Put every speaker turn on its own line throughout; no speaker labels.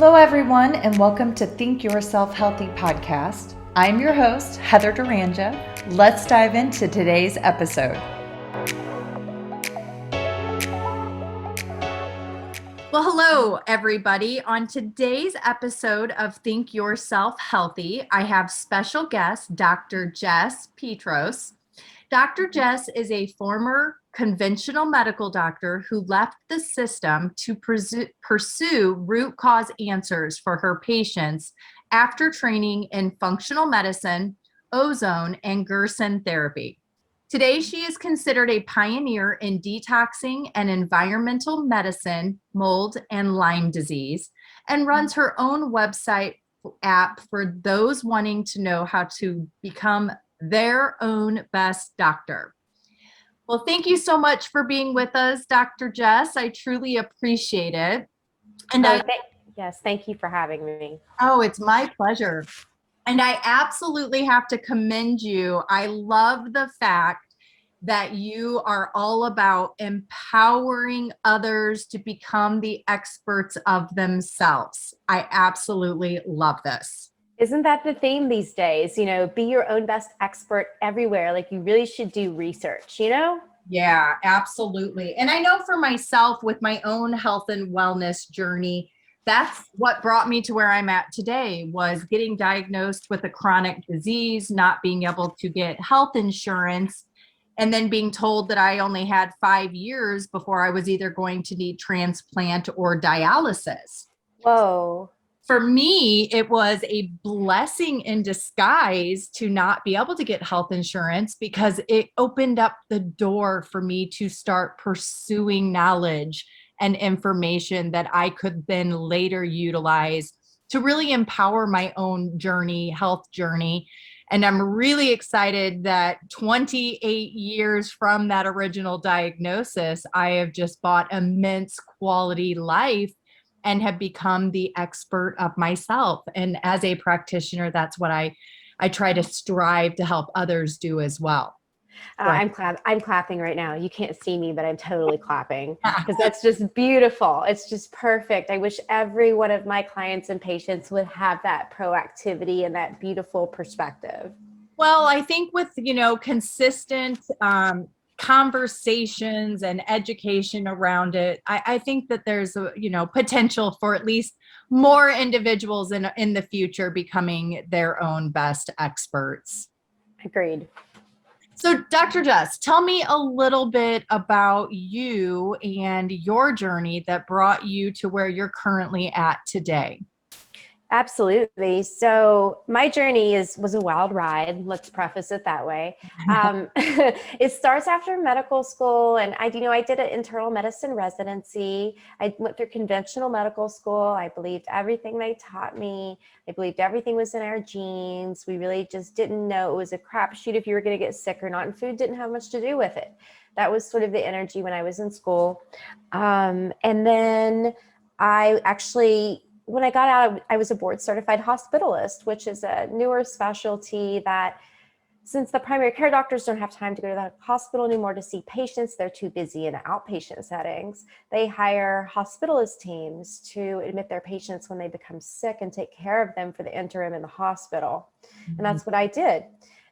Hello, everyone, and welcome to Think Yourself Healthy podcast. I'm your host, Heather Duranja. Let's dive into today's episode. Well, hello, everybody. On today's episode of Think Yourself Healthy, I have special guest, Dr. Jess Peatross. Dr. Jess is a former conventional medical doctor who left the system to pursue root cause answers for her patients after training in functional medicine, ozone, and Gerson therapy. Today, she is considered a pioneer in detoxing and environmental medicine, mold, and Lyme disease, and runs her own website app for those wanting to know how to become their own best doctor. Well, thank you so much for being with us, Dr. Jess. I truly appreciate it. And
Yes, thank you for having me.
Oh, it's my pleasure. And I absolutely have to commend you. I love the fact that you are all about empowering others to become the experts of themselves. I absolutely love this.
Isn't that the theme these days? You know, be your own best expert everywhere. Like you really should do research, you know?
Yeah, absolutely. And I know for myself with my own health and wellness journey, that's what brought me to where I'm at today, was getting diagnosed with a chronic disease, not being able to get health insurance, and then being told that I only had 5 years before I was either going to need transplant or dialysis.
Whoa.
For me, it was a blessing in disguise to not be able to get health insurance because it opened up the door for me to start pursuing knowledge and information that I could then later utilize to really empower my own journey, health journey. And I'm really excited that 28 years from that original diagnosis, I have just bought immense quality life and have become the expert of myself. And as a practitioner, that's what I try to strive to help others do as well.
I'm clapping right now. You can't see me, but I'm totally clapping because that's just beautiful. It's just perfect. I wish every one of my clients and patients would have that proactivity and that beautiful perspective.
Well, I think with, consistent conversations and education around it, I think that there's potential for at least more individuals in the future becoming their own best experts.
Agreed.
So, Dr. Jess, tell me a little bit about you and your journey that brought you to where you're currently at today.
Absolutely. So my journey was a wild ride. Let's preface it that way. It starts after medical school, and I did an internal medicine residency. I went through conventional medical school. I believed everything they taught me. I believed everything was in our genes. We really just didn't know. It was a crapshoot if you were going to get sick or not, and food didn't have much to do with it. That was sort of the energy when I was in school. And then when I got out, I was a board certified hospitalist, which is a newer specialty that, since the primary care doctors don't have time to go to the hospital anymore to see patients, they're too busy in outpatient settings. They hire hospitalist teams to admit their patients when they become sick and take care of them for the interim in the hospital. And that's what I did.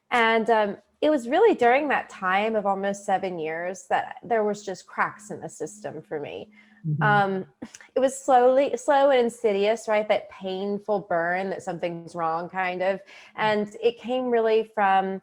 And it was really during that time of almost 7 years that there was just cracks in the system for me. It was slow and insidious, right? That painful burn that something's wrong kind of. And it came really from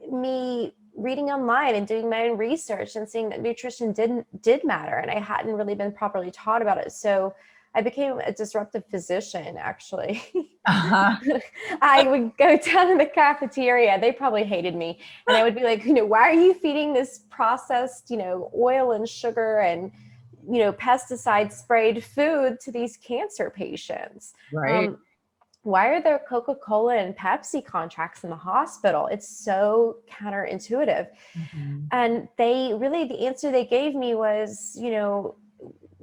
me reading online and doing my own research and seeing that nutrition did matter. And I hadn't really been properly taught about it. So I became a disruptive physician, actually. I would go down in the cafeteria. They probably hated me. And I would be like, why are you feeding this processed, oil and sugar and pesticide sprayed food to these cancer patients?
Right.
Why are there Coca-Cola and Pepsi contracts in the hospital? It's so counterintuitive. And the answer they gave me was,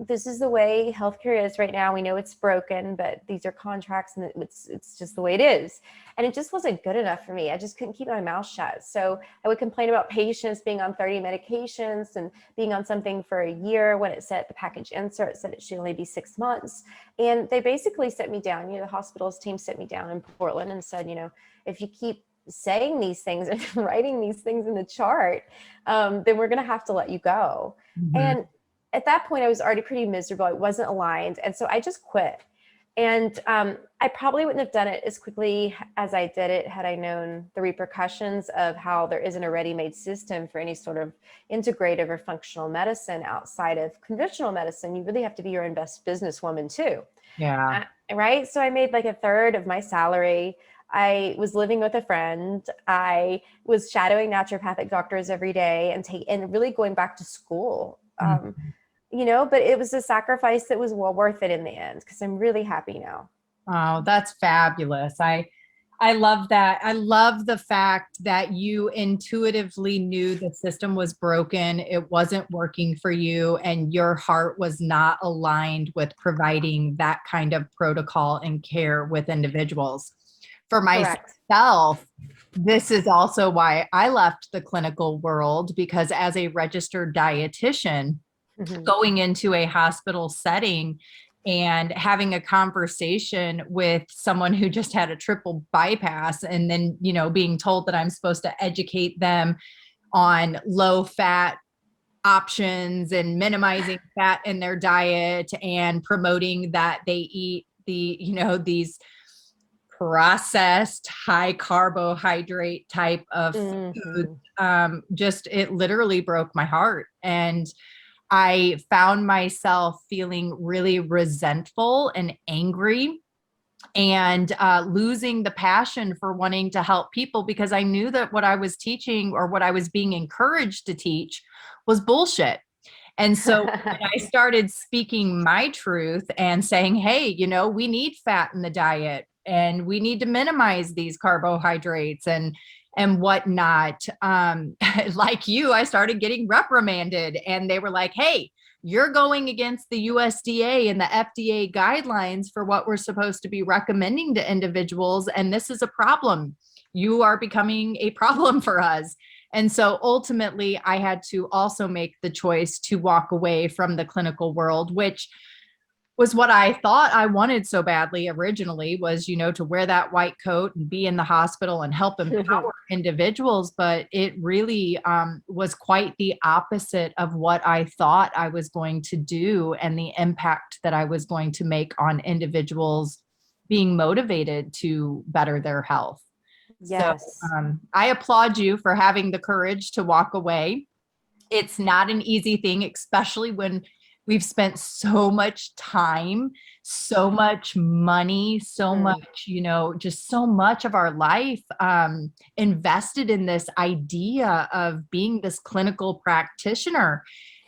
this is the way healthcare is right now. We know it's broken, but these are contracts and it's just the way it is. And it just wasn't good enough for me. I just couldn't keep my mouth shut. So I would complain about patients being on 30 medications and being on something for a year when it said the package insert said it should only be 6 months. And they basically set me down. The hospital's team set me down in Portland and said, if you keep saying these things and writing these things in the chart, then we're going to have to let you go.
Mhm.
And at that point, I was already pretty miserable. I wasn't aligned. And so I just quit. And I probably wouldn't have done it as quickly as I did it had I known the repercussions of how there isn't a ready-made system for any sort of integrative or functional medicine outside of conventional medicine. You really have to be your own best businesswoman too.
Yeah.
Right? So I made like a third of my salary. I was living with a friend. I was shadowing naturopathic doctors every day and really going back to school.
Mhm.
But it was a sacrifice that was well worth it in the end because I'm really happy now.
Oh, that's fabulous. I love that. I love the fact that you intuitively knew the system was broken. It wasn't working for you, and your heart was not aligned with providing that kind of protocol and care with individuals. For
Correct.
myself, this is also why I left the clinical world, because as a registered dietitian,
Mm-hmm.
going into a hospital setting and having a conversation with someone who just had a triple bypass, and then, being told that I'm supposed to educate them on low fat options and minimizing fat in their diet and promoting that they eat these processed high carbohydrate type of food. Just, it literally broke my heart. And I found myself feeling really resentful and angry, and losing the passion for wanting to help people, because I knew that what I was teaching, or what I was being encouraged to teach, was bullshit. And so when I started speaking my truth and saying, hey, we need fat in the diet, and we need to minimize these carbohydrates and whatnot. Like you, I started getting reprimanded, and they were like, hey, you're going against the USDA and the FDA guidelines for what we're supposed to be recommending to individuals. And this is a problem. You are becoming a problem for us. And so ultimately, I had to also make the choice to walk away from the clinical world, which was what I thought I wanted so badly originally, was, to wear that white coat and be in the hospital and help empower individuals. But it really was quite the opposite of what I thought I was going to do, and the impact that I was going to make on individuals being motivated to better their health.
Yes.
So I applaud you for having the courage to walk away. It's not an easy thing, especially when we've spent so much time, so much money, so much, just so much of our life invested in this idea of being this clinical practitioner,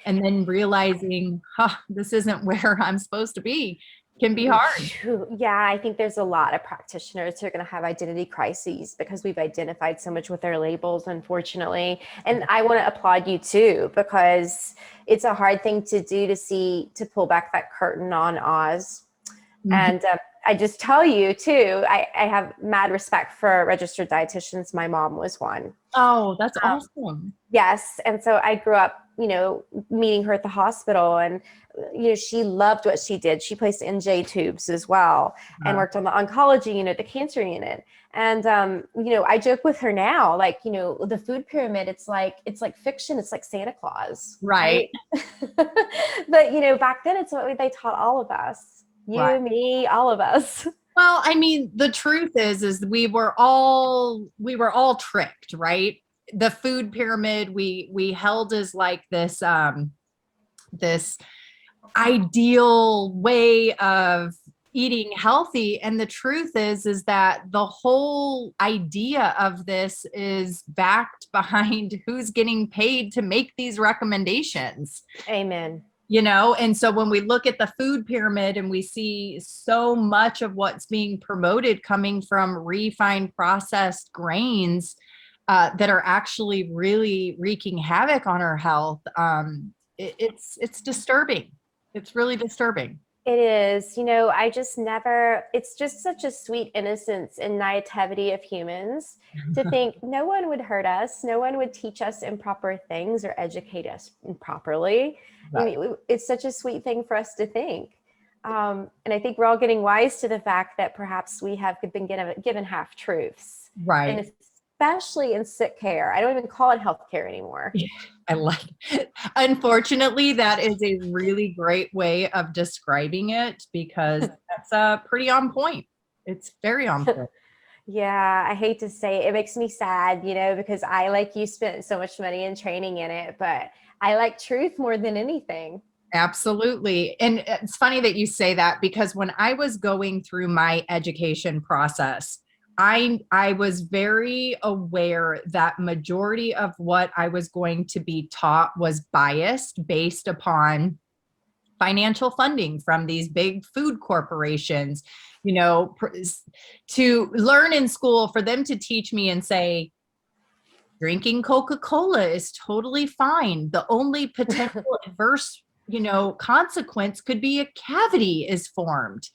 and then realizing, this isn't where I'm supposed to be, can be hard.
Yeah, I think there's a lot of practitioners who are going to have identity crises because we've identified so much with their labels, unfortunately. And I want to applaud you too, because it's a hard thing to do, to pull back that curtain on Oz. Mm-hmm. And I just tell you too, I have mad respect for registered dietitians. My mom was one.
Oh, that's awesome.
Yes. And so I grew up, meeting her at the hospital, and, she loved what she did. She placed NJ tubes as well, and worked on the oncology unit, the cancer unit. And, I joke with her now, like, the food pyramid, it's like fiction. It's like Santa Claus.
Right.
But, back then it's what they taught all of us, you, me, all of us.
Well, I mean, the truth is we were all tricked, right? The food pyramid we held as like this this ideal way of eating healthy, and the truth is that the whole idea of this is backed behind who's getting paid to make these recommendations.
Amen.
And so when we look at the food pyramid and we see so much of what's being promoted coming from refined processed grains that are actually really wreaking havoc on our health, it's disturbing. It's really disturbing.
It is, I just never, it's just such a sweet innocence and naivety of humans to think no one would hurt us, no one would teach us improper things or educate us improperly. I mean, it's such a sweet thing for us to think. And I think we're all getting wise to the fact that perhaps we have been given half truths.
Right.
And especially in sick care. I don't even call it healthcare anymore.
Yeah, I like it. Unfortunately, that is a really great way of describing it because that's pretty on point. It's very on point.
Yeah, I hate to say it. It makes me sad, because I, like you, spent so much money and training in it, but I like truth more than anything.
Absolutely. And it's funny that you say that because when I was going through my education process, I was very aware that majority of what I was going to be taught was biased based upon financial funding from these big food corporations, to learn in school, for them to teach me and say, drinking Coca-Cola is totally fine. The only potential adverse, consequence could be a cavity is formed.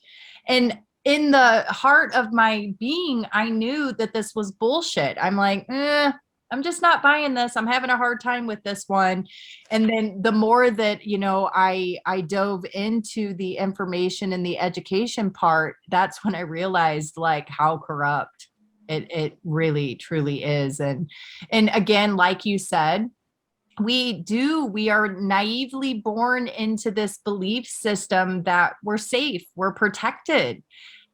And in the heart of my being, I knew that this was bullshit. I'm like, I'm just not buying this. I'm having a hard time with this one. And then the more that, I dove into the information and the education part, that's when I realized like how corrupt it really truly is. And again, like you said, we are naively born into this belief system that we're safe, we're protected.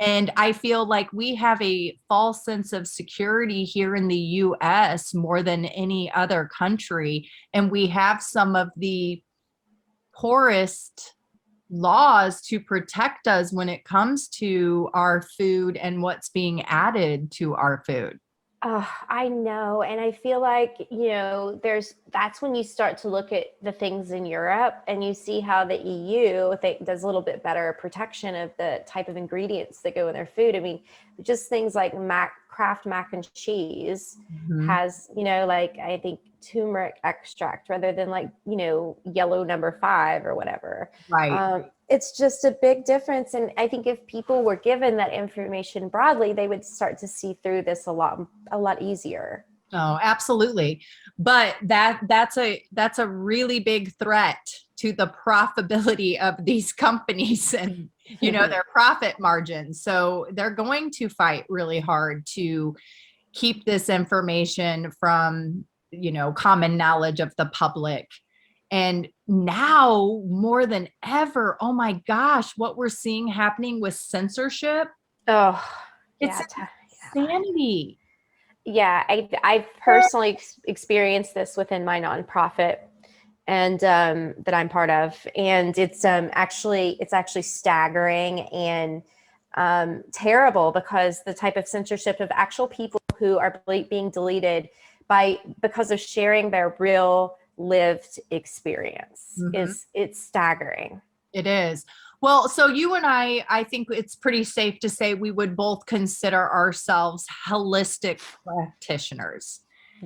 And I feel like we have a false sense of security here in the US more than any other country. And we have some of the poorest laws to protect us when it comes to our food and what's being added to our food.
Oh, I know. And I feel like, that's when you start to look at the things in Europe and you see how the EU does a little bit better protection of the type of ingredients that go in their food. I mean, just things like Kraft mac and cheese has, like, I think turmeric extract rather than like, yellow number 5 or whatever.
Right.
It's just a big difference. And I think if people were given that information broadly, they would start to see through this a lot easier.
Oh, absolutely. But that's a really big threat to the profitability of these companies and, their profit margins. So they're going to fight really hard to keep this information from, common knowledge of the public. And now more than ever, oh my gosh, what we're seeing happening with censorship.
Oh,
it's insanity.
Yeah, I've personally experienced this within my nonprofit and that I'm part of. And it's actually staggering and terrible because the type of censorship of actual people who are being deleted because of sharing their real lived experience it's staggering.
It is. Well, so you and I think it's pretty safe to say we would both consider ourselves holistic practitioners.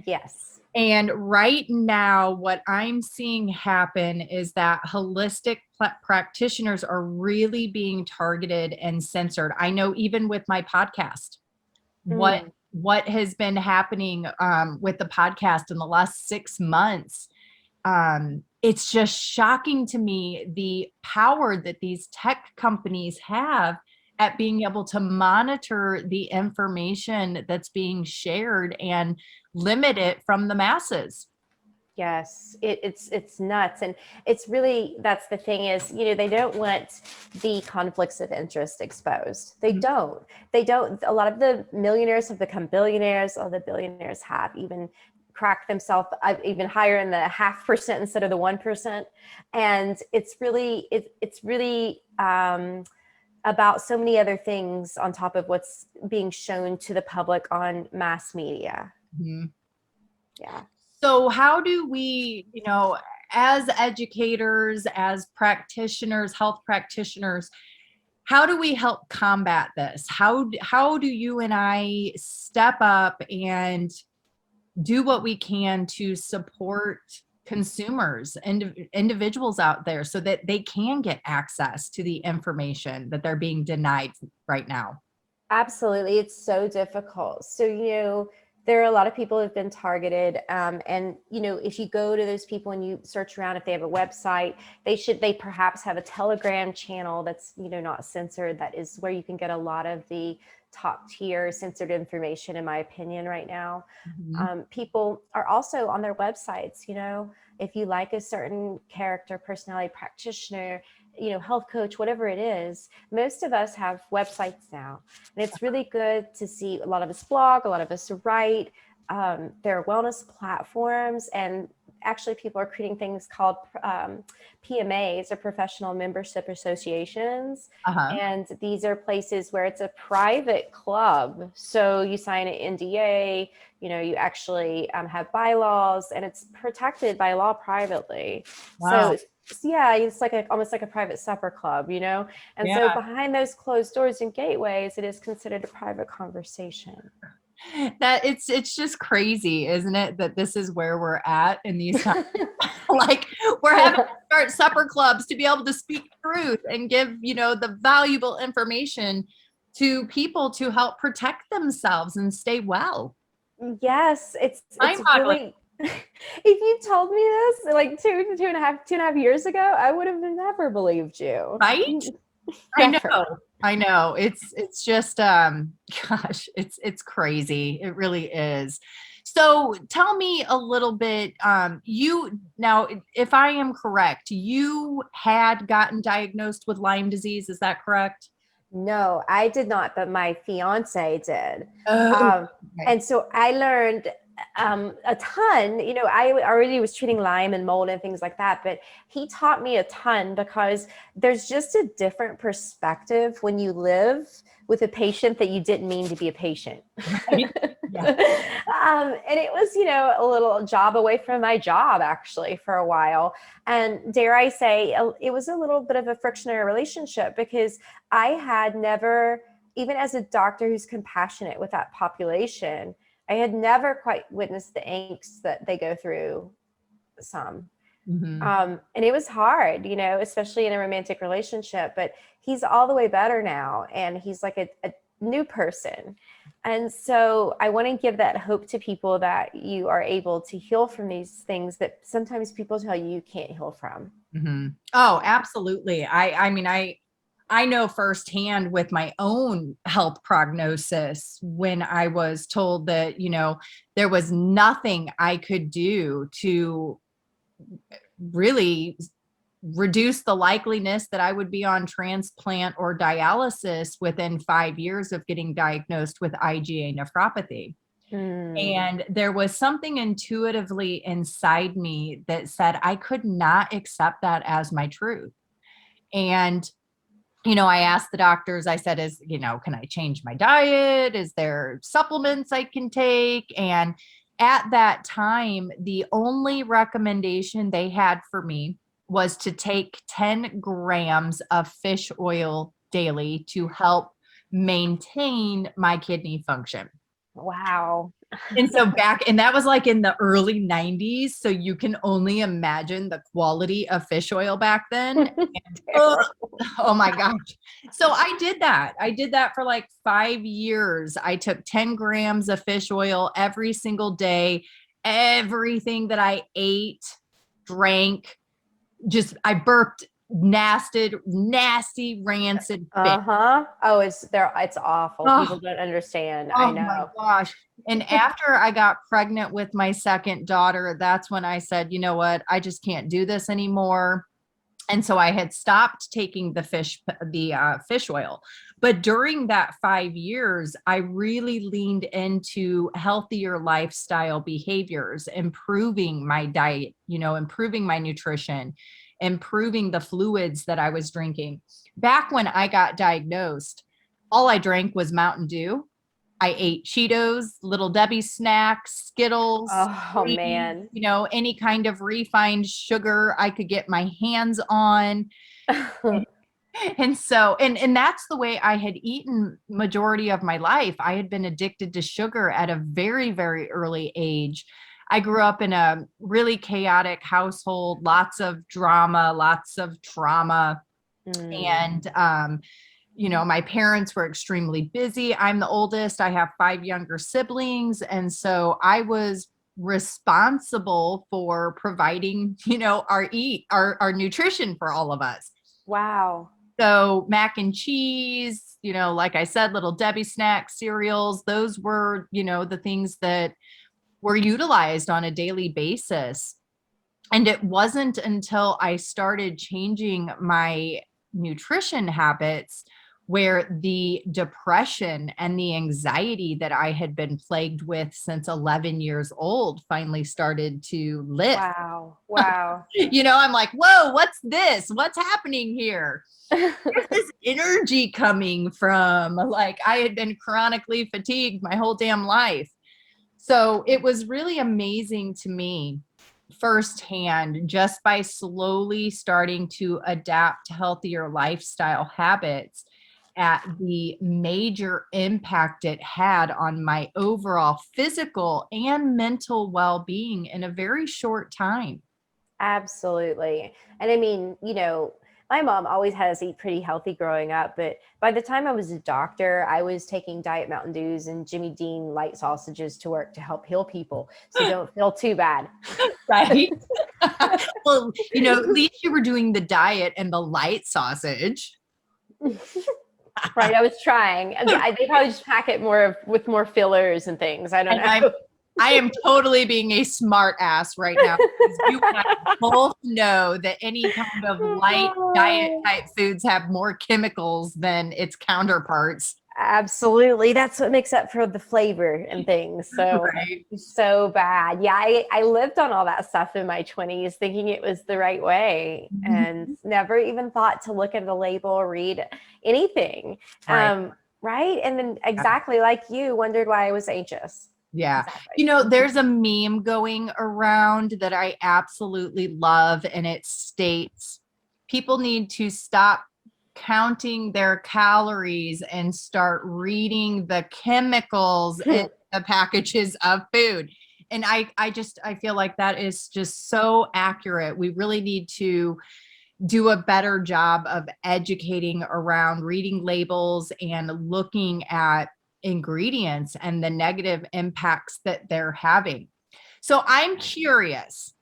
Yes.
And right now, what I'm seeing happen is that holistic practitioners are really being targeted and censored. I know even with my podcast, what has been happening with the podcast in the last 6 months, it's just shocking to me the power that these tech companies have at being able to monitor the information that's being shared and limit it from the masses.
Yes, it's nuts. And it's really, that's the thing is, they don't want the conflicts of interest exposed. They don't. A lot of the millionaires have become billionaires. All the billionaires have even cracked themselves even higher in the 0.5% instead of the 1%. And it's really about so many other things on top of what's being shown to the public on mass media. Yeah.
So how do we, as educators, as practitioners, health practitioners, how do we help combat this? How do you and I step up and do what we can to support consumers and individuals out there so that they can get access to the information that they're being denied right now?
Absolutely. It's so difficult. So, there are a lot of people who've been targeted. And, if you go to those people and you search around, if they have a website, they perhaps have a Telegram channel that's, not censored. That is where you can get a lot of the top tier censored information, in my opinion, right now. People are also on their websites, if you like a certain character, personality, practitioner, health coach, whatever it is, most of us have websites now. And it's really good to see a lot of us blog, a lot of us write. There are wellness platforms, and actually people are creating things called PMAs, or professional membership associations. And these are places where it's a private club. So you sign an NDA, you actually have bylaws, and it's protected by law privately.
Wow.
So yeah, it's like almost like a private supper club, and so behind those closed doors and gateways, it is considered a private conversation.
That it's just crazy, isn't it, that this is where we're at in these times? Like, we're having to start supper clubs to be able to speak truth and give, the valuable information to people to help protect themselves and stay well.
Yes, it's really. If you told me this like two and a half years ago, I would have never believed you.
Right? I know. It's just gosh, it's crazy. It really is. So tell me a little bit, now, if I am correct, you had gotten diagnosed with Lyme disease, is that correct?
No, I did not, but my fiance did.
Okay.
And so I learned a ton. I already was treating Lyme and mold and things like that, but he taught me a ton, because there's just a different perspective when you live with a patient that you didn't mean to be a patient.
Right? Yeah.
And it was, a little job away from my job, actually, for a while. And dare I say, it was a little bit of a frictionary relationship, because I had never, even as a doctor who's compassionate with that population, I had never quite witnessed the angst that they go through some. And it was hard, especially in a romantic relationship, but he's all the way better now. And he's like a new person. And so I want to give that hope to people, that you are able to heal from these things that sometimes people tell you can't heal from.
Oh, absolutely. I mean, I know firsthand with my own health prognosis, when I was told that, there was nothing I could do to really reduce the likeliness that I would be on transplant or dialysis within 5 years of getting diagnosed with IgA nephropathy. And there was something intuitively inside me that said I could not accept that as my truth. And I asked the doctors, I said, can I change my diet? Is there supplements I can take? And at that time, the only recommendation they had for me was to take 10 grams of fish oil daily to help maintain my kidney function.
Wow.
And so that was like in the early 90s. So you can only imagine the quality of fish oil back then. And, oh my gosh. So I did that. I did that for like 5 years. I took 10 grams of fish oil every single day. Everything that I ate, drank, I burped nasty, rancid fish.
Oh, it's awful. People don't understand. I know.
Oh my gosh. And after I got pregnant with my second daughter, that's when I said, you know what, I just can't do this anymore. And so I had stopped taking the fish oil. But during that 5 years, I really leaned into healthier lifestyle behaviors, improving my diet, improving my nutrition, improving the fluids that I was drinking. Back when I got diagnosed, all I drank was Mountain Dew. I ate Cheetos, Little Debbie snacks, Skittles,
man.
Any kind of refined sugar I could get my hands on. And so, and that's the way I had eaten majority of my life. I had been addicted to sugar at a very, very early age. I grew up in a really chaotic household, lots of drama, lots of trauma. And, my parents were extremely busy. I'm the oldest. I have 5 younger siblings. And so I was responsible for providing, our nutrition for all of us.
Wow.
So mac and cheese, like I said, little Debbie snacks, cereals, those were, the things that were utilized on a daily basis. And it wasn't until I started changing my nutrition habits where the depression and the anxiety that I had been plagued with since 11 years old finally started to lift.
Wow. Wow.
I'm like, whoa, what's this? What's happening here? Where's this energy coming from? Like, I had been chronically fatigued my whole damn life. So it was really amazing to me firsthand, just by slowly starting to adapt to healthier lifestyle habits, at the major impact it had on my overall physical and mental well-being in a very short time.
Absolutely. And I mean, my mom always had us eat pretty healthy growing up, but by the time I was a doctor, I was taking Diet Mountain Dews and Jimmy Dean light sausages to work to help heal people. So don't feel too bad.
Right. Well, at least you were doing the diet and the light sausage.
Right. I was trying. They probably just pack it with more fillers and things. I don't know.
I am totally being a smart ass right now. You and I both know that any kind of light diet type foods have more chemicals than its counterparts.
Absolutely. That's what makes up for the flavor and things. So,
right.
So bad. Yeah. I lived on all that stuff in my 20s thinking it was the right way and never even thought to look at the label or read anything. Right. Right. And then exactly like you wondered why I was anxious.
Yeah. Exactly. There's a meme going around that I absolutely love, and it states people need to stop counting their calories and start reading the chemicals in the packages of food. And I feel like that is just so accurate. We really need to do a better job of educating around reading labels and looking at ingredients and the negative impacts that they're having. So I'm curious,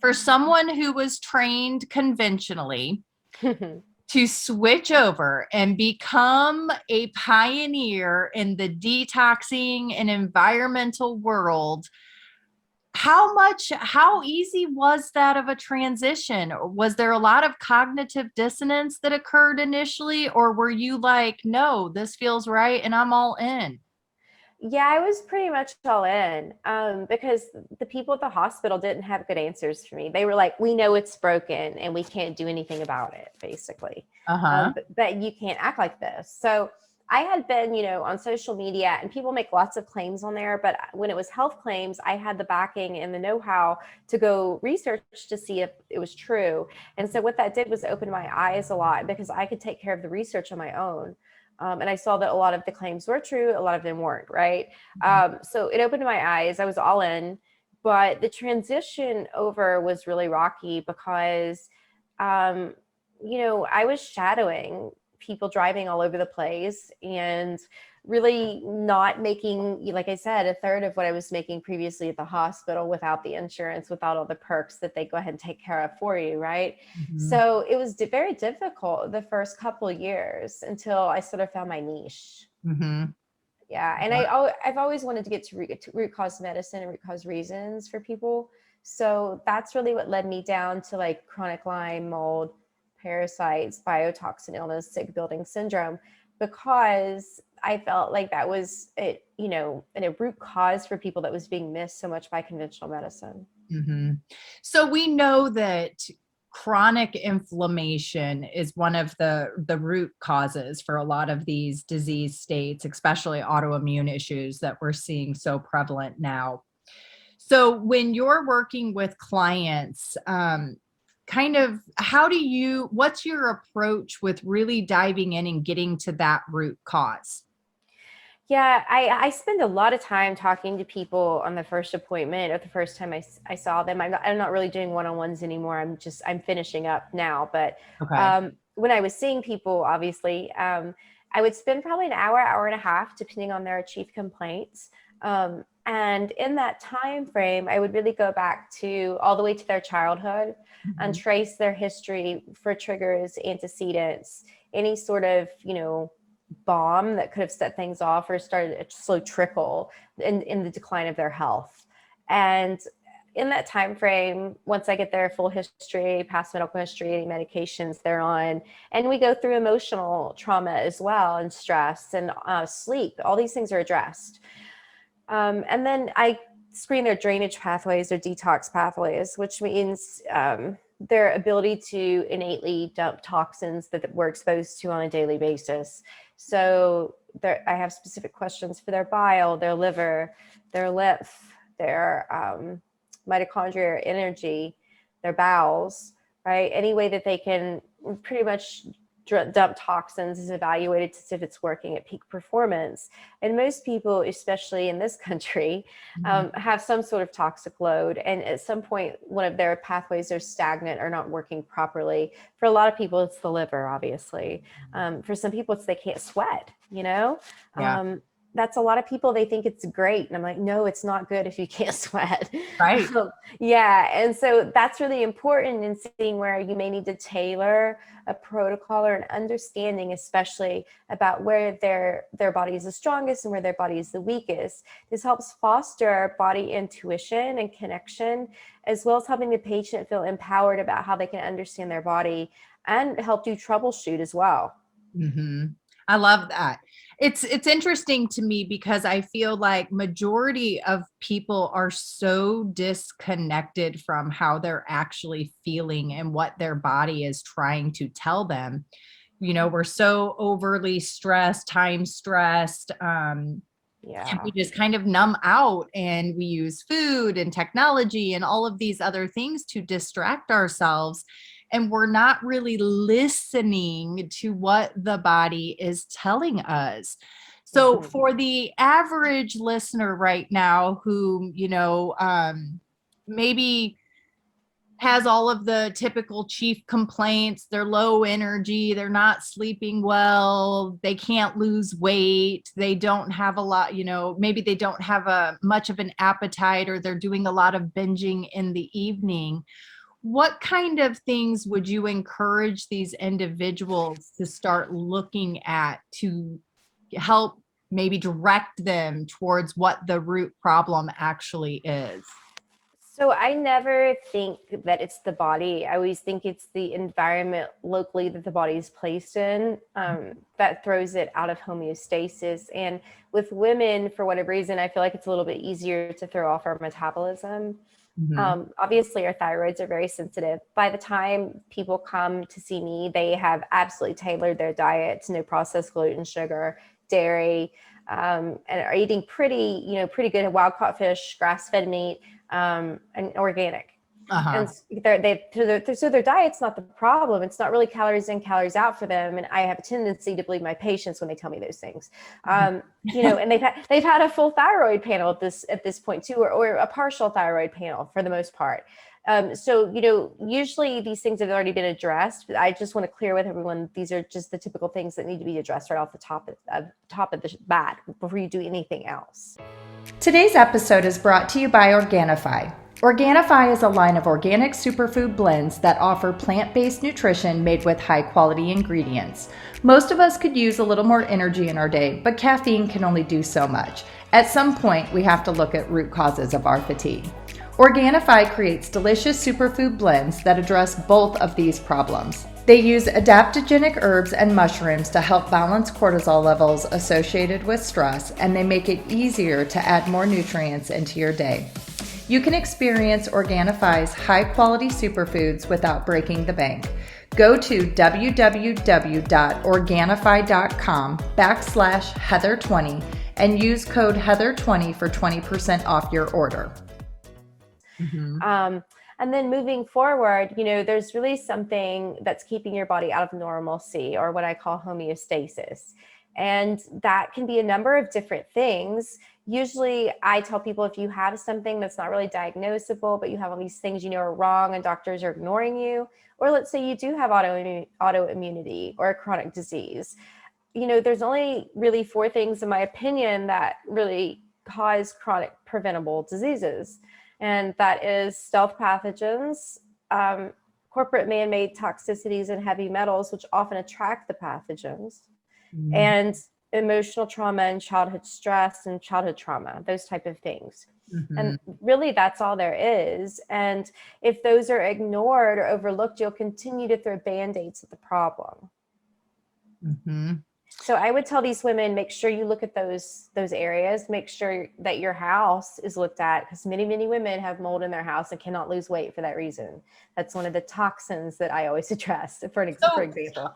for someone who was trained conventionally to switch over and become a pioneer in the detoxing and environmental world, how easy was that of a transition? Was there a lot of cognitive dissonance that occurred initially, or were you like, no, this feels right and I'm all in?
Yeah, I was pretty much all in because the people at the hospital didn't have good answers for me. They were like, we know it's broken and we can't do anything about it, basically. But you can't act like this. So I had been, on social media, and people make lots of claims on there. But when it was health claims, I had the backing and the know-how to go research to see if it was true. And so what that did was open my eyes a lot because I could take care of the research on my own. And I saw that a lot of the claims were true. A lot of them weren't, right? So it opened my eyes. I was all in. But the transition over was really rocky because, I was shadowing people driving all over the place and really not making, like I said, a third of what I was making previously at the hospital without the insurance, without all the perks that they go ahead and take care of for you, right? So it was very difficult the first couple of years until I sort of found my niche. Yeah. And I've always wanted to get to root cause medicine and root cause reasons for people. So that's really what led me down to like chronic Lyme, mold, parasites, biotoxin illness, sick building syndrome, because I felt like that was it, and a root cause for people that was being missed so much by conventional medicine.
So we know that chronic inflammation is one of the root causes for a lot of these disease states, especially autoimmune issues that we're seeing so prevalent now. So when you're working with clients, what's your approach with really diving in and getting to that root cause?
Yeah, I spend a lot of time talking to people on the first appointment or the first time I saw them. I'm not really doing one-on-ones anymore. I'm finishing up now. But
Okay.
when I was seeing people, obviously, I would spend probably an hour, hour and a half, depending on their chief complaints. And in that time frame, I would really go back to all the way to their childhood and
Mhm.
trace their history for triggers, antecedents, any sort of, bomb that could have set things off or started a slow trickle in the decline of their health. And in that time frame, once I get their full history, past medical history, any medications they're on, and we go through emotional trauma as well, and stress and sleep, all these things are addressed. And then I screen their drainage pathways or detox pathways, which means their ability to innately dump toxins that we're exposed to on a daily basis. So I have specific questions for their bile, their liver, their lymph, their mitochondria, energy, their bowels, right? Any way that they can pretty much dump toxins is evaluated to see if it's working at peak performance. And most people, especially in this country,
Mhm.
have some sort of toxic load. And at some point, one of their pathways are stagnant or not working properly. For a lot of people, it's the liver, obviously. For some people, it's they can't sweat,
Yeah.
That's a lot of people, they think it's great. And I'm like, no, it's not good if you can't sweat.
Right.
Yeah. And so that's really important in seeing where you may need to tailor a protocol or an understanding, especially about where their body is the strongest and where their body is the weakest. This helps foster body intuition and connection, as well as helping the patient feel empowered about how they can understand their body and help you troubleshoot as well.
Mhm. I love that. It's interesting to me because I feel like majority of people are so disconnected from how they're actually feeling and what their body is trying to tell them. We're so overly stressed, time stressed, and we
Yeah.
just kind of numb out and we use food and technology and all of these other things to distract ourselves. And we're not really listening to what the body is telling us. So,
Mhm.
for the average listener right now who, maybe has all of the typical chief complaints. They're low energy, they're not sleeping well, they can't lose weight, they don't have a lot, maybe they don't have a much of an appetite, or they're doing a lot of binging in the evening. What kind of things would you encourage these individuals to start looking at to help maybe direct them towards what the root problem actually is?
So I never think that it's the body. I always think it's the environment locally that the body is placed in that throws it out of homeostasis. And with women, for whatever reason, I feel like it's a little bit easier to throw off our metabolism.
Mhm.
Obviously, our thyroids are very sensitive. By the time people come to see me, they have absolutely tailored their diet to no processed gluten, sugar, dairy, and are eating pretty good wild caught fish, grass-fed meat, and organic. And
Uh-huh.
so their diet's not the problem. It's not really calories in, calories out for them. And I have a tendency to believe my patients when they tell me those things. And they've had a full thyroid panel at this point too, or a partial thyroid panel for the most part. Usually these things have already been addressed, but I just want to clear with everyone, these are just the typical things that need to be addressed right off the top of the bat before you do anything else.
Today's episode is brought to you by Organifi. Organifi is a line of organic superfood blends that offer plant-based nutrition made with high-quality ingredients. Most of us could use a little more energy in our day, but caffeine can only do so much. At some point, we have to look at root causes of our fatigue. Organifi creates delicious superfood blends that address both of these problems. They use adaptogenic herbs and mushrooms to help balance cortisol levels associated with stress, and they make it easier to add more nutrients into your day. You can experience Organifi's high-quality superfoods without breaking the bank. Go to www.organifi.com/Heather20 and use code Heather20 for 20% off your order.
Mhm.
And then moving forward, there's really something that's keeping your body out of normalcy, or what I call homeostasis. And that can be a number of different things. Usually I tell people, if you have something that's not really diagnosable, but you have all these things you know are wrong and doctors are ignoring you, or let's say you do have autoimmunity or a chronic disease, there's only really 4 things, in my opinion, that really cause chronic preventable diseases. And that is stealth pathogens, corporate man-made toxicities and heavy metals, which often attract the pathogens, and emotional trauma and childhood stress and childhood trauma, those type of things. And really, that's all there is. And if those are ignored or overlooked, you'll continue to throw band-aids at the problem. So I would tell these women, make sure you look at those areas, make sure that your house is looked at, because many, many women have mold in their house and cannot lose weight for that reason. That's one of the toxins that I always address, for example.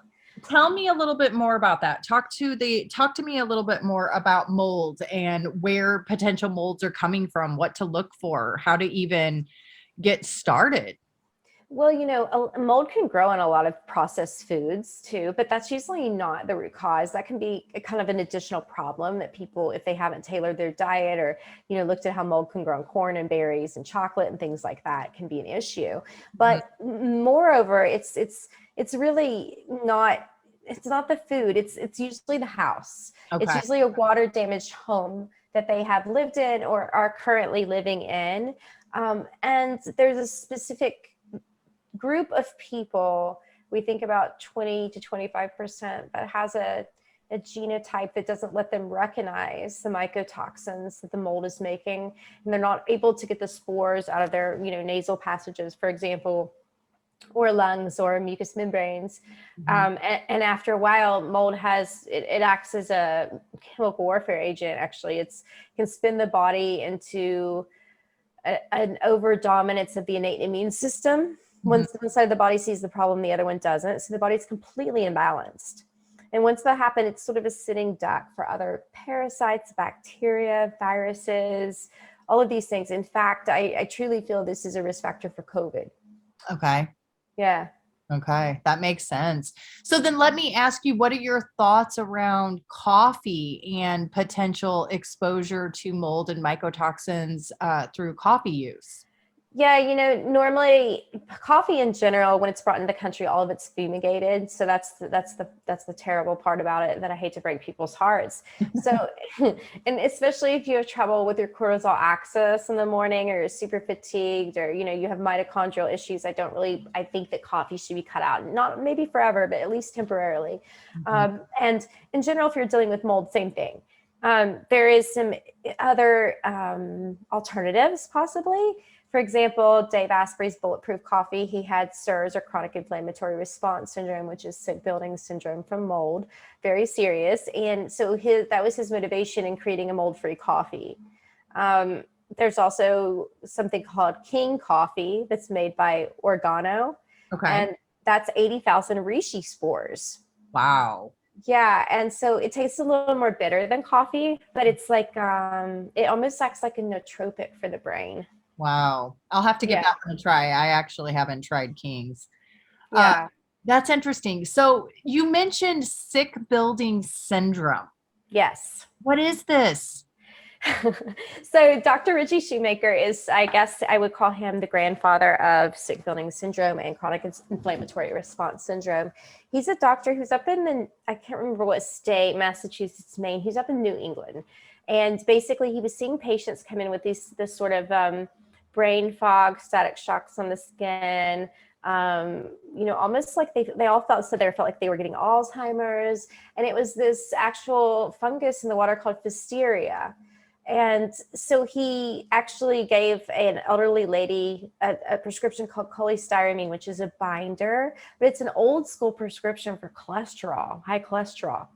Tell me a little bit more about that. Talk to me a little bit more about mold and where potential molds are coming from, what to look for, how to even get started.
Well, mold can grow in a lot of processed foods too, but that's usually not the root cause. That can be a kind of an additional problem that people, if they haven't tailored their diet or, looked at how mold can grow in corn and berries and chocolate and things like that, can be an issue. But moreover, it's really not, it's not the food. It's usually the house. Okay. It's usually a water damaged home that they have lived in or are currently living in. And there's a specific group of people, we think about 20 to 25%, that has a genotype that doesn't let them recognize the mycotoxins that the mold is making, and they're not able to get the spores out of their nasal passages, for example, or lungs or mucous membranes. And after a while, mold it acts as a chemical warfare agent. Actually, it can spin the body into an over dominance of the innate immune system. One side of the body sees the problem, the other one doesn't. So the body's completely imbalanced. And once that happens, it's sort of a sitting duck for other parasites, bacteria, viruses, all of these things. In fact, I truly feel this is a risk factor for COVID.
Okay.
Yeah.
Okay. That makes sense. So then let me ask you, what are your thoughts around coffee and potential exposure to mold and mycotoxins through coffee use?
Yeah, normally coffee in general, when it's brought into the country, all of it's fumigated. So that's the terrible part about it, that I hate to break people's hearts. So, and especially if you have trouble with your cortisol axis in the morning, or you're super fatigued, or, you have mitochondrial issues, I think that coffee should be cut out, not maybe forever, but at least temporarily. And in general, if you're dealing with mold, same thing. There is some other alternatives possibly. For example, Dave Asprey's Bulletproof Coffee, he had CIRS, or chronic inflammatory response syndrome, which is sick building syndrome from mold, very serious. And so that was his motivation in creating a mold-free coffee. There's also something called King Coffee that's made by Organo. Okay. And that's 80,000 reishi spores.
Wow.
Yeah. And so it tastes a little more bitter than coffee, but it's like, it almost acts like a nootropic for the brain.
Wow. I'll have to give that one a try. I actually haven't tried King's.
Yeah.
That's interesting. So you mentioned sick building syndrome.
Yes.
What is this?
So Dr. Richie Shoemaker is, I guess I would call him the grandfather of sick building syndrome and chronic inflammatory response syndrome. He's a doctor who's up in I can't remember what state, Massachusetts, Maine. He's up in New England. And basically he was seeing patients come in with this sort of brain fog, static shocks on the skin, almost like they all felt like they were getting Alzheimer's. And it was this actual fungus in the water called Pfiesteria. And so he actually gave an elderly lady a prescription called cholestyramine, which is a binder, but it's an old school prescription for cholesterol, high cholesterol.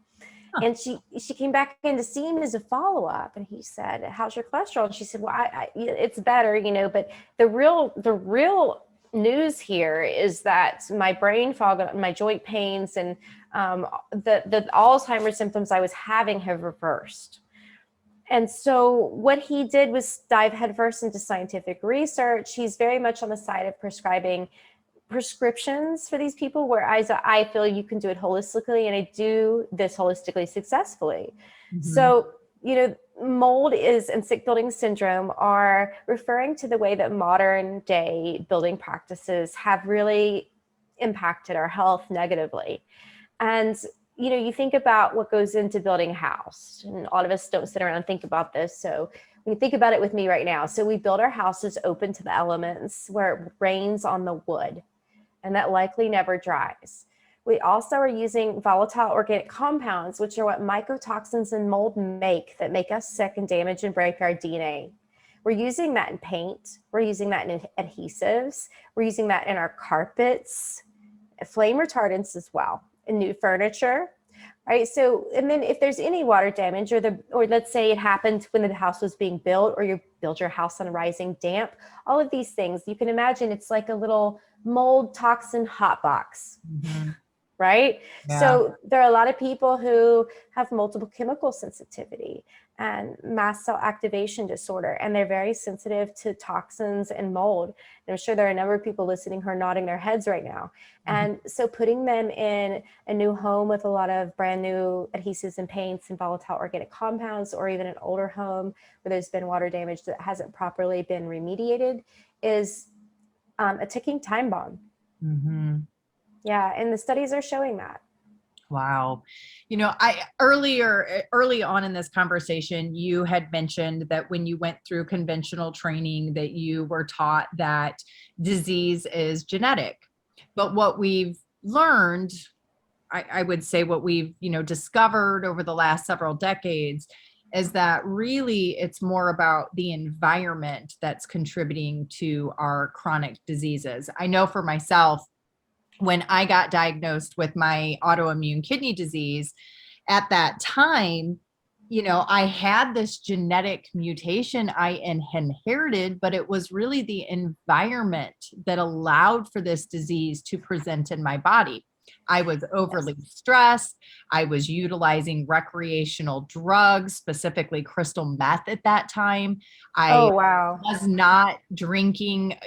And she came back in to see him as a follow-up, and he said, "How's your cholesterol?" And she said, "Well, it's better, but the real news here is that my brain fog, my joint pains, and the Alzheimer's symptoms I was having have reversed." And so what he did was dive headfirst into scientific research. He's very much on the side of prescribing prescriptions for these people, whereas I feel you can do it holistically, and I do this holistically successfully. So, mold and sick building syndrome are referring to the way that modern day building practices have really impacted our health negatively. And, you think about what goes into building a house, and a lot of us don't sit around and think about this. So when you think about it with me right now, so we build our houses open to the elements where it rains on the wood, and that likely never dries. We also are using volatile organic compounds, which are what mycotoxins and mold make that make us sick and damage and break our DNA. We're using that in paint. We're using that in adhesives. We're using that in our carpets, flame retardants as well, in new furniture, right? So, and then if there's any water damage, or let's say it happened when the house was being built, or you build your house on rising damp, all of these things, you can imagine it's like a little mold toxin hot box. Right?
Yeah.
So there are a lot of people who have multiple chemical sensitivity and mast cell activation disorder, and they're very sensitive to toxins and mold. And I'm sure there are a number of people listening who are nodding their heads right now. And so putting them in a new home with a lot of brand new adhesives and paints and volatile organic compounds, or even an older home where there's been water damage that hasn't properly been remediated, is a ticking time bomb. Yeah, and the studies are showing that.
Wow. Early on in this conversation, you had mentioned that when you went through conventional training that you were taught that disease is genetic. But what we've learned, I would say what we've, discovered over the last several decades is that really it's more about the environment that's contributing to our chronic diseases. I know for myself, when I got diagnosed with my autoimmune kidney disease, at that time, I had this genetic mutation I inherited, but it was really the environment that allowed for this disease to present in my body. I was overly stressed. I was utilizing recreational drugs, specifically crystal meth at that time. I was not drinking,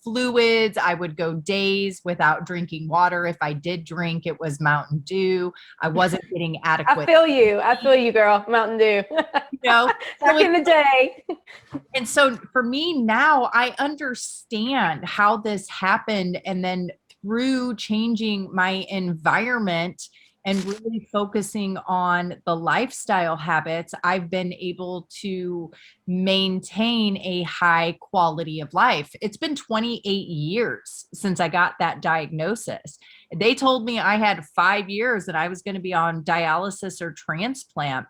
fluids. I would go days without drinking water. If I did drink, it was Mountain Dew. I wasn't getting adequate.
I feel you, girl. Mountain Dew. Back in the day.
And so for me now, I understand how this happened. And then through changing my environment and really focusing on the lifestyle habits, I've been able to maintain a high quality of life. It's been 28 years since I got that diagnosis. They told me I had 5 years that I was going to be on dialysis or transplant.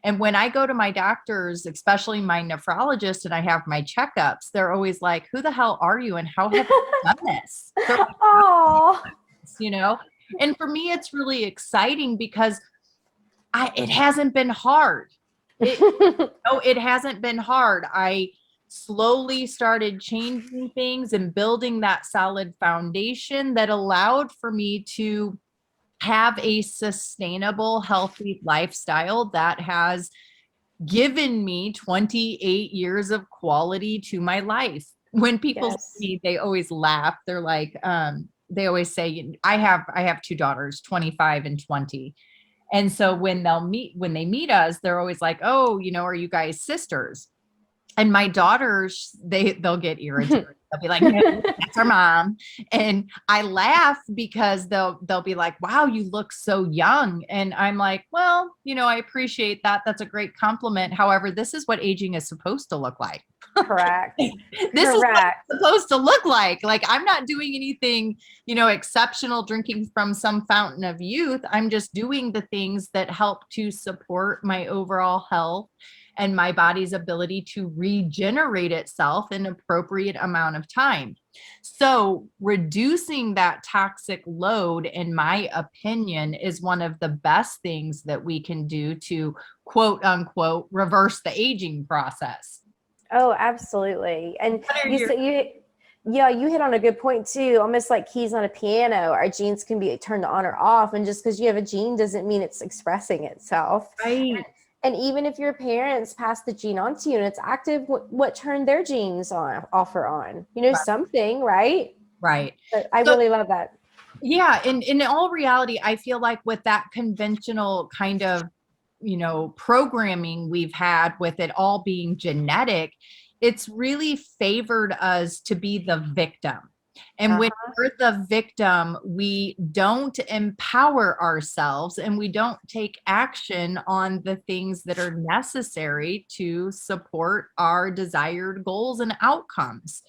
And when I go to my doctors, especially my nephrologist, and I have my checkups, they're always like, who the hell are you? And how have you done this?
Oh,
And for me, it's really exciting because it hasn't been hard. It hasn't been hard. I slowly started changing things and building that solid foundation that allowed for me to have a sustainable, healthy lifestyle that has given me 28 years of quality to my life. When people see me, they always laugh. They're like, they always say, I have 2 daughters, 25 and 20. And so when they meet us, they're always like, oh, are you guys sisters? And my daughters, they'll get irritated. They'll be like, no, that's our mom. And I laugh because they'll be like, wow, you look so young. And I'm like, well, I appreciate that. That's a great compliment. However, this is what aging is supposed to look like.
Correct.
This is what it's supposed to look like. Like, I'm not doing anything, exceptional, drinking from some fountain of youth. I'm just doing the things that help to support my overall health and my body's ability to regenerate itself in an appropriate amount of time. So reducing that toxic load, in my opinion, is one of the best things that we can do to, quote unquote, reverse the aging process.
Oh, absolutely. And you hit on a good point too. Almost like keys on a piano, our genes can be turned on or off. And just because you have a gene doesn't mean it's expressing itself.
Right.
And even if your parents pass the gene on to you and it's active, what turned their genes off or on? Something, right?
Right.
But I
So,
really love that.
yeah. In all reality, I feel like with that conventional kind of, programming we've had with it all being genetic, it's really favored us to be the victim. And when
Uh-huh.
we're the victim, we don't empower ourselves and we don't take action on the things that are necessary to support our desired goals and outcomes.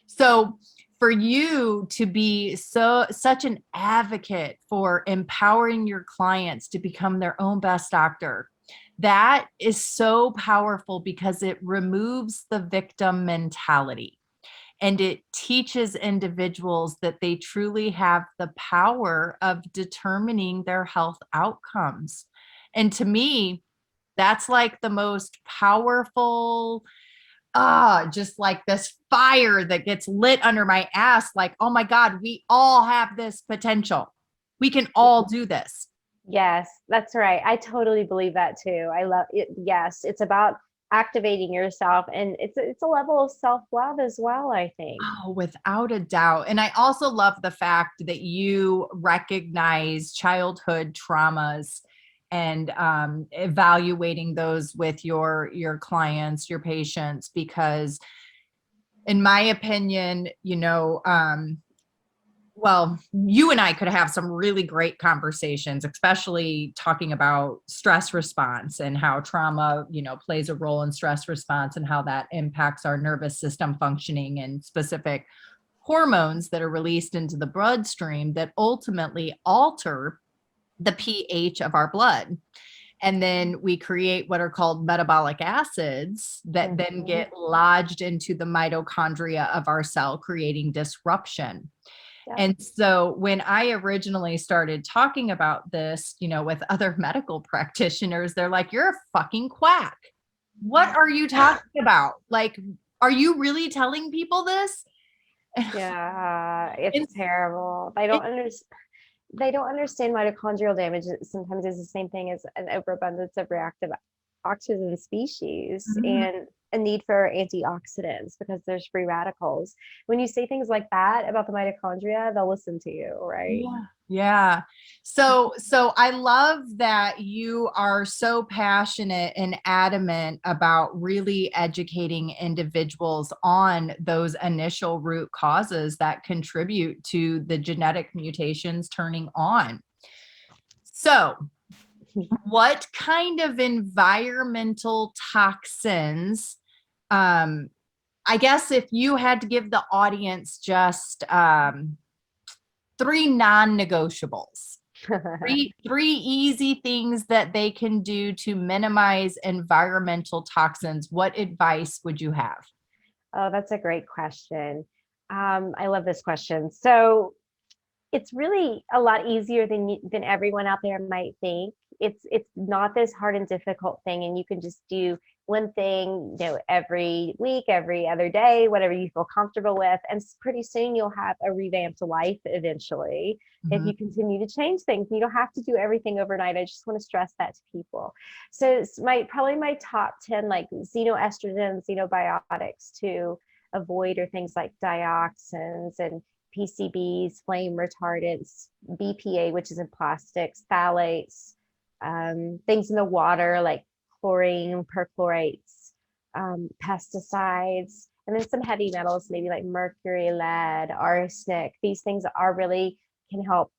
So, for you to be such an advocate for empowering your clients to become their own best doctor, that is so powerful because it removes the victim mentality and it teaches individuals that they truly have the power of determining their health outcomes. And to me, that's like the most powerful, just like this fire that gets lit under my ass. Like, oh my God, we all have this potential. We can all do this.
Yes, that's right. I totally believe that too. I love it. Yes, it's about activating yourself, and it's a level of self-love as well, I think.
Oh, without a doubt. And I also love the fact that you recognize childhood traumas and evaluating those with your clients, your patients, because in my opinion, well, you and I could have some really great conversations, especially talking about stress response and how trauma, plays a role in stress response and how that impacts our nervous system functioning and specific hormones that are released into the bloodstream that ultimately alter the pH of our blood. And then we create what are called metabolic acids that then get lodged into the mitochondria of our cell, creating disruption.
Yep.
And so when I originally started talking about this, with other medical practitioners, they're like, you're a fucking quack. What are you talking about? Like, are you really telling people this?
Yeah,
And
it's terrible. They don't understand mitochondrial damage sometimes is the same thing as an overabundance of reactive oxygen species and a need for antioxidants because there's free radicals. When you say things like that about the mitochondria, they'll listen to you, right?
Yeah. Yeah. So I love that you are so passionate and adamant about really educating individuals on those initial root causes that contribute to the genetic mutations turning on. So, what kind of environmental toxins, I guess if you had to give the audience just three non-negotiables, three easy things that they can do to minimize environmental toxins, what advice would you have?
Oh, that's a great question. I love this question. So it's really a lot easier than everyone out there might think. It's not this hard and difficult thing, and you can just do one thing, every week, every other day, whatever you feel comfortable with, and pretty soon you'll have a revamped life eventually. If you continue to change things, you don't have to do everything overnight. I just want to stress that to people. So it's probably my top 10 like xenoestrogens, xenobiotics to avoid are things like dioxins and PCBs, flame retardants, BPA, which is in plastics, phthalates, things in the water like chlorine, perchlorates, pesticides, and then some heavy metals, maybe like mercury, lead, arsenic. These things are really can help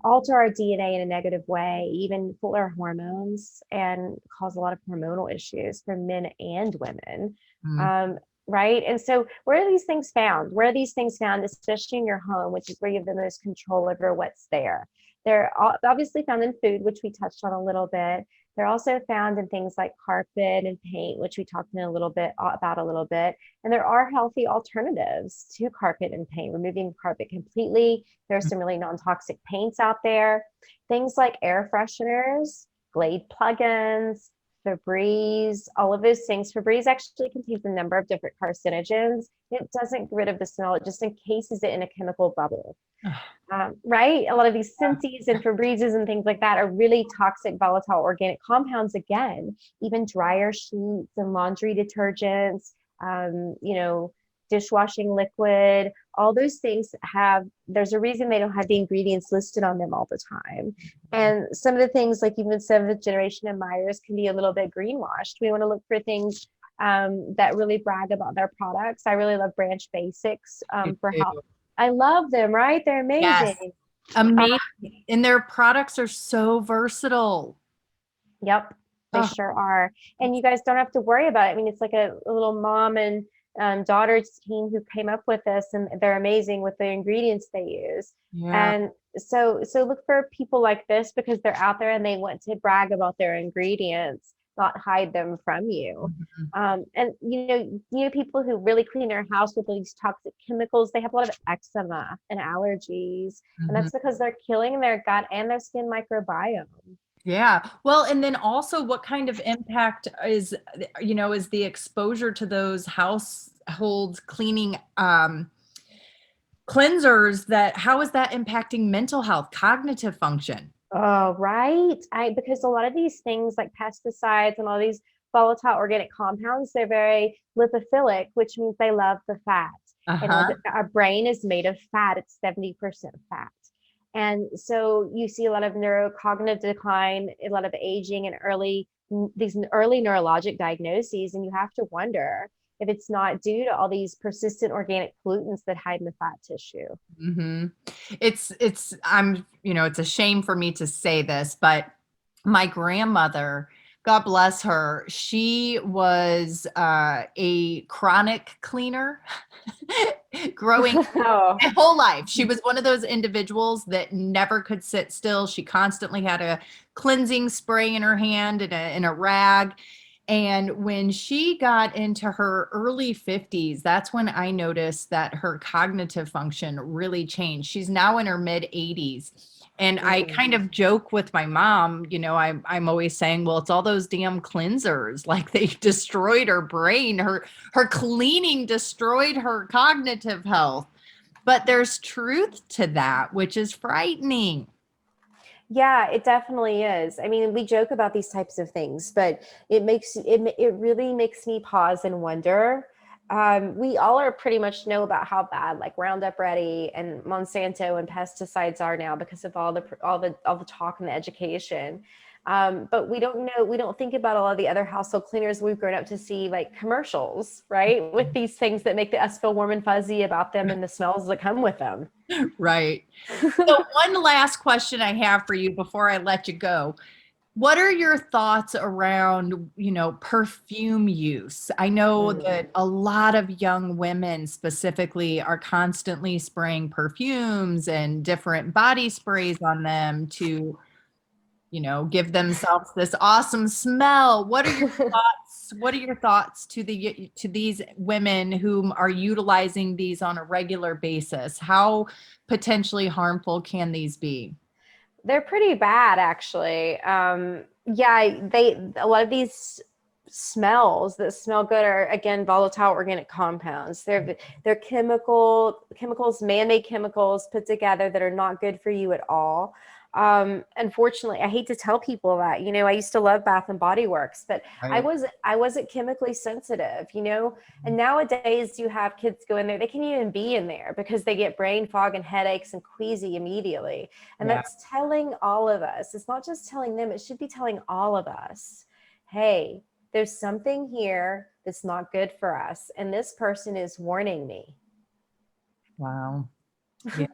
alter our DNA in a negative way, even fool our hormones and cause a lot of hormonal issues for men and women. Right. And so where are these things found? Where are these things found, especially in your home, which is where you have the most control over what's there? They're obviously found in food, which we touched on a little bit. They're also found in things like carpet and paint, which we talked about a little bit. And there are healthy alternatives to carpet and paint, removing carpet completely. There are some really non-toxic paints out there. Things like air fresheners, Glade plugins, Febreze, all of those things. Febreze actually contains a number of different carcinogens. It doesn't get rid of the smell, it just encases it in a chemical bubble. Right? A lot of these Scentsies and Febrezes and things like that are really toxic, volatile organic compounds. Again, even dryer sheets and laundry detergents, dishwashing liquid, all those things there's a reason they don't have the ingredients listed on them all the time. And some of the things, like even seventh generation admirers, can be a little bit greenwashed. We want to look for things that really brag about their products. I really love Branch Basics for health. I love them, right? They're amazing.
Yes. Amazing. And their products are so versatile.
Yep, they sure are. And you guys don't have to worry about it. I mean, it's like a little mom and daughter's team who came up with this, and they're amazing with the ingredients they use.
Yeah.
And so look for people like this, because they're out there and they want to brag about their ingredients, not hide them from you. And you know, people who really clean their house with these toxic chemicals, they have a lot of eczema and allergies, and that's because they're killing their gut and their skin microbiome.
Yeah. Well, and then also what kind of impact is the exposure to those household cleaning cleansers, how is that impacting mental health, cognitive function?
Oh, right. Because a lot of these things like pesticides and all these volatile organic compounds, they're very lipophilic, which means they love the fat. And our brain is made of fat. It's 70% fat. And so you see a lot of neurocognitive decline, a lot of aging, and these early neurologic diagnoses. And you have to wonder if it's not due to all these persistent organic pollutants that hide in the fat tissue.
It's a shame for me to say this, but my grandmother, God bless her, she was a chronic cleaner growing my whole life. She was one of those individuals that never could sit still. She constantly had a cleansing spray in her hand and a rag. And when she got into her early 50s, that's when I noticed that her cognitive function really changed. She's now in her mid 80s. And I kind of joke with my mom, I'm always saying, well, it's all those damn cleansers. Like, they destroyed her brain. Her cleaning destroyed her cognitive health. But there's truth to that, which is frightening.
Yeah, it definitely is. I mean, we joke about these types of things, but it really makes me pause and wonder. We all are pretty much know about how bad like Roundup Ready and Monsanto and pesticides are now because of all the talk and the education. But we don't think about all of the other household cleaners we've grown up to see, like commercials, right? With these things that make us feel warm and fuzzy about them and the smells that come with them.
Right. So one last question I have for you before I let you go. What are your thoughts around, perfume use? I know that a lot of young women specifically are constantly spraying perfumes and different body sprays on them to, give themselves this awesome smell. What are your thoughts? What are your thoughts to these women who are utilizing these on a regular basis? How potentially harmful can these be?
They're pretty bad, actually. A lot of these smells that smell good are, again, volatile organic compounds. They're chemicals, man-made chemicals put together that are not good for you at all. Unfortunately, I hate to tell people that, I used to love Bath and Body Works, but right. I wasn't chemically sensitive, and nowadays you have kids go in there, they can't even be in there because they get brain fog and headaches and queasy immediately. And that's telling all of us. It's not just telling them, it should be telling all of us, hey, there's something here that's not good for us. And this person is warning me.
Wow. Yeah.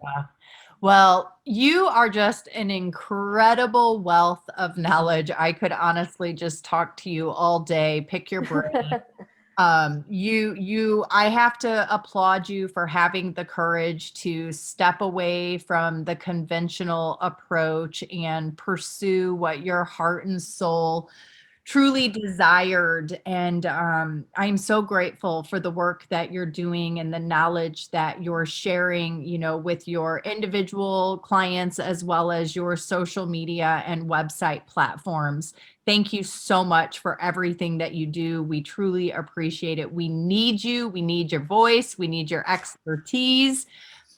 Well, you are just an incredible wealth of knowledge. I could honestly just talk to you all day, pick your brain. I have to applaud you for having the courage to step away from the conventional approach and pursue what your heart and soul truly desired. And I'm so grateful for the work that you're doing and the knowledge that you're sharing, with your individual clients as well as your social media and website platforms. Thank you so much for everything that you do. We truly appreciate it. We need you. We need your voice. We need your expertise.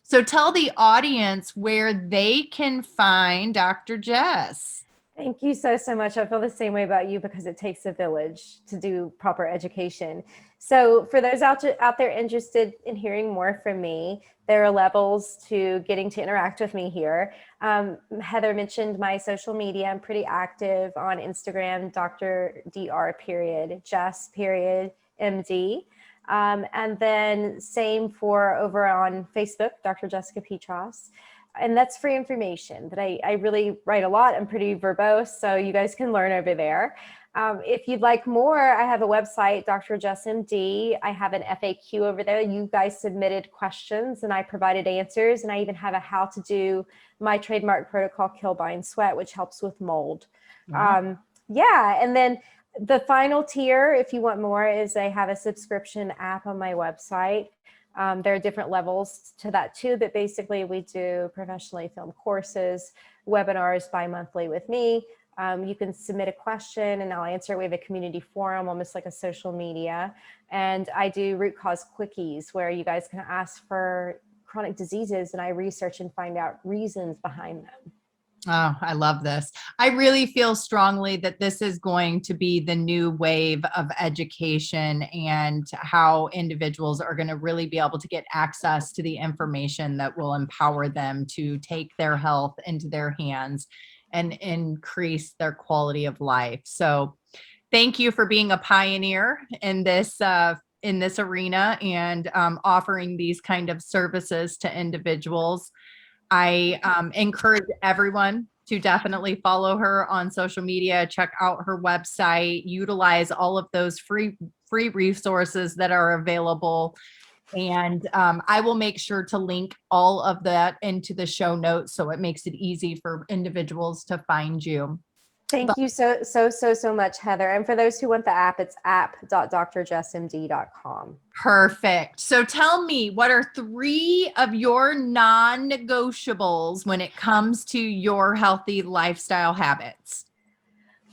So tell the audience where they can find Dr. Jess.
Thank you so much. I feel the same way about you because it takes a village to do proper education. So for those out there interested in hearing more from me, there are levels to getting to interact with me here. Heather mentioned my social media. I'm pretty active on Instagram, Dr. Jess MD. And then same for over on Facebook, Dr. Jessica Peatross. And that's free information that I really write a lot. I'm pretty verbose, so you guys can learn over there. If you'd like more, I have a website, Dr. Jess MD. I have an FAQ over there. You guys submitted questions and I provided answers. And I even have a how to do my trademark protocol, Kill, Bind, Sweat, which helps with mold.
Wow.
Yeah. And then the final tier, if you want more, is I have a subscription app on my website. There are different levels to that too, but basically we do professionally filmed courses, webinars bi-monthly with me. You can submit a question and I'll answer it. We have a community forum, almost like a social media. And I do root cause quickies where you guys can ask for chronic diseases and I research and find out reasons behind them.
Oh, I love this. I really feel strongly that this is going to be the new wave of education and how individuals are going to really be able to get access to the information that will empower them to take their health into their hands and increase their quality of life. So thank you for being a pioneer in this arena and offering these kind of services to individuals. I encourage everyone to definitely follow her on social media, check out her website, utilize all of those free resources that are available. And I will make sure to link all of that into the show notes so it makes it easy for individuals to find you.
Thank you so much, Heather. And for those who want the app, it's app.drjessmd.com.
Perfect. So tell me, what are 3 of your non-negotiables when it comes to your healthy lifestyle habits?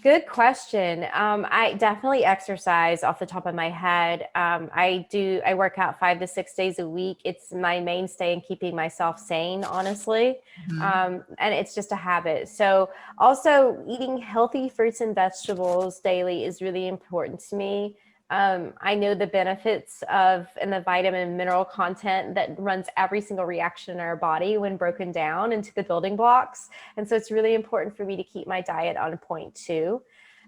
Good question. I definitely exercise off the top of my head. I work out 5 to 6 days a week. It's my mainstay in keeping myself sane, honestly.
Mm-hmm.
And it's just a habit. So also eating healthy fruits and vegetables daily is really important to me. I know the benefits of and the vitamin and mineral content that runs every single reaction in our body when broken down into the building blocks. And so it's really important for me to keep my diet on point too.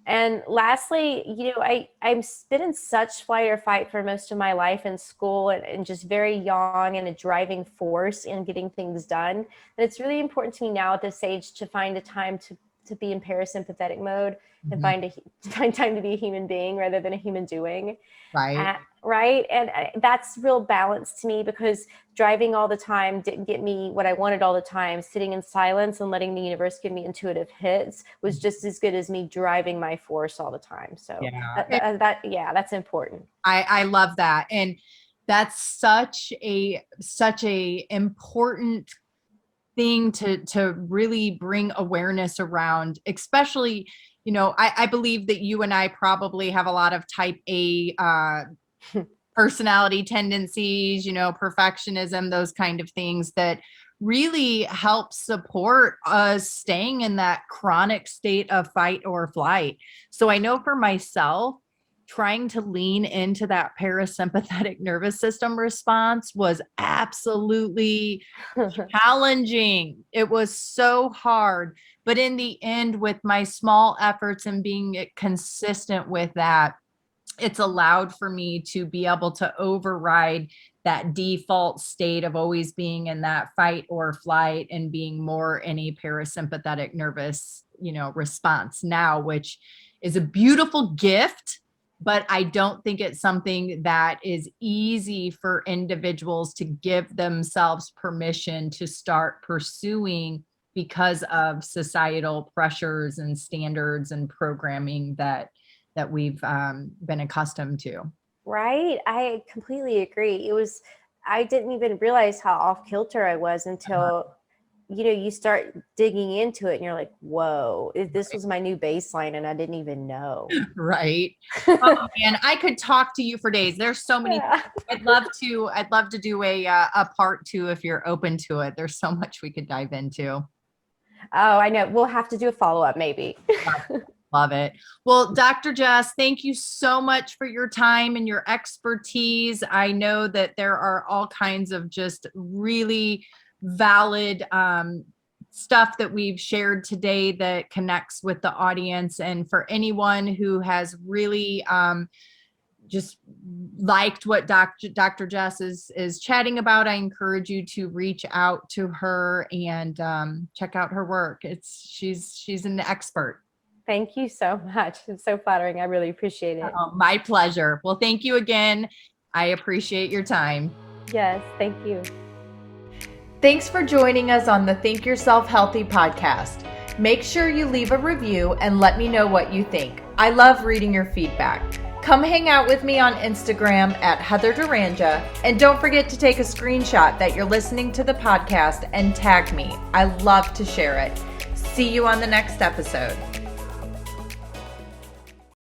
And lastly, I'm been in such flight or fight for most of my life in school and just very young and a driving force in getting things done. And it's really important to me now at this age to find a time to be in parasympathetic mode and find time to be a human being rather than a human doing.
Right.
Right. And that's real balance to me because driving all the time didn't get me what I wanted all the time. Sitting in silence and letting the universe give me intuitive hits was just as good as me driving my force all the time. So that's important.
I love that. And that's such a important thing to really bring awareness around, especially, I believe that you and I probably have a lot of type A personality tendencies, perfectionism, those kind of things that really help support us staying in that chronic state of fight or flight. So I know for myself, trying to lean into that parasympathetic nervous system response was absolutely challenging. It was so hard. But in the end, with my small efforts and being consistent with that, it's allowed for me to be able to override that default state of always being in that fight or flight and being more in a parasympathetic nervous, response now, which is a beautiful gift. But I don't think it's something that is easy for individuals to give themselves permission to start pursuing because of societal pressures and standards and programming that we've been accustomed to.
Right. I completely agree. I didn't even realize how off kilter I was until you start digging into it and you're like, whoa, this was my new baseline and I didn't even know.
Right. Oh man, I could talk to you for days. There's so many. Yeah. I'd love to do a part 2 if you're open to it. There's so much we could dive into.
Oh, I know. We'll have to do a follow-up maybe.
Love it. Well, Dr. Jess, thank you so much for your time and your expertise. I know that there are all kinds of just really valid stuff that we've shared today that connects with the audience. And for anyone who has really just liked what Dr. Jess is chatting about, I encourage you to reach out to her and check out her work. She's an expert.
Thank you so much. It's so flattering. I really appreciate it.
My pleasure. Well, thank you again. I appreciate your time.
Yes, thank you.
Thanks for joining us on the Think Yourself Healthy podcast. Make sure you leave a review and let me know what you think. I love reading your feedback. Come hang out with me on Instagram at Heather Duranja, and don't forget to take a screenshot that you're listening to the podcast and tag me. I love to share it. See you on the next episode.